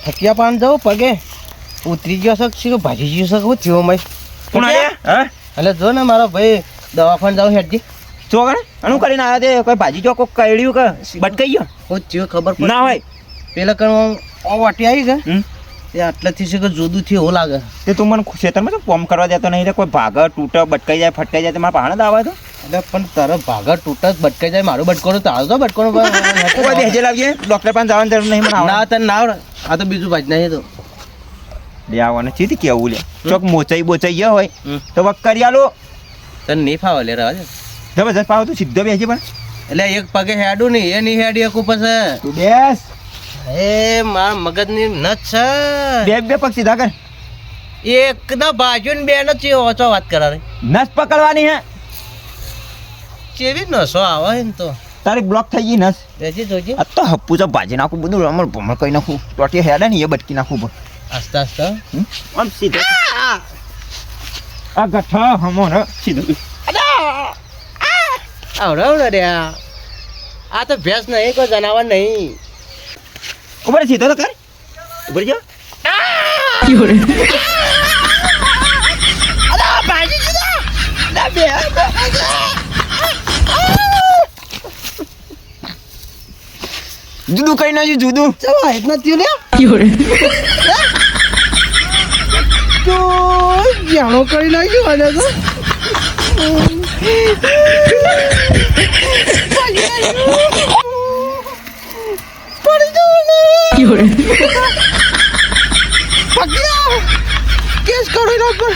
થકિયા પાન જાઉં પગે ઉતરી ગયો છે કે ભાજી ગયો છે હું થયો મય કોણ આયા હા એટલે જો ને મારો ભાઈ દવાખાને જાઉં હેડજી ચોગણ અણુ કરીને આવ્યા તે કોઈ ભાજી જો કોઈ કઈડ્યું કે બટકાઈ ગયો હું થયો ખબર ના હોય પેલા કણ વાટી આવી ગયા તે આટલેથી છે કે જુદું થયું એવું લાગે તે તું મને ખેતરમાં તો પોમ કરવા દેતો નહીં રે કોઈ ભાગ તૂટે બટકાઈ જાય ફટકાઈ જાય તો મારા પાણા દાવા તો એટલે પણ તારો ભાગા તૂટે બટકાઈ જાય મારું બટકોનું તારું તો બટકોનું કોઈ બેજે લાવીએ ડોક્ટર પાસે જવાની જરૂર નહીં મને ના તને ના આવડે આ તો બીજું ભાજ નહીં તો લે આવવાનું ચીથી કેવું લે ચોક મોચાઈ બોચાઈ ગયા હોય તો વક કરી આલો તને નહીં ફાવે લે રાજ જબરજસ્ત પાવ તું સીધો બેસી પણ એટલે એક પગે હેડું નહીં એ નહીં હેડી એકું પછી તું બેસ એ મારા મગજની નસ છે બે પગ સીધા કર એકદમ બાજુ ને બે નથી ઓછો વાત કરાવે નસ પકડવાની હે કેવી નસો આવે ને તો તારી બ્લોક થઈ ગઈ નસ બેસી જોજી આ તો હપ્પુ તો ભાજી નાખું બધું રમણ ભમણ કરી નાખું ટોટી હેડે ને એ બટકી નાખું પણ આસ્તે આસ્તે આમ સીધો આ ગઠ્ઠા હમો ને સીધું આવડે રે આ તો ભેંસ નહીં કોઈ જનાવર નહીં ઉપર સીધો તો કર ઉપર જો જુદું કઈ નાખ્યું જુદું ચલો એટલા થયું તો જાણો કરી નાખ્યું અને તો કેસ કરો એના પર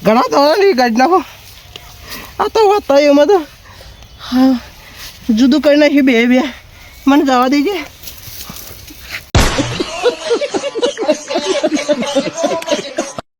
ઘણા તો નહીં કાઢી નાખો આ તો વાત થાય એમાં તો હા જુદું કરી નાખ્યું બે મને જવા દેજે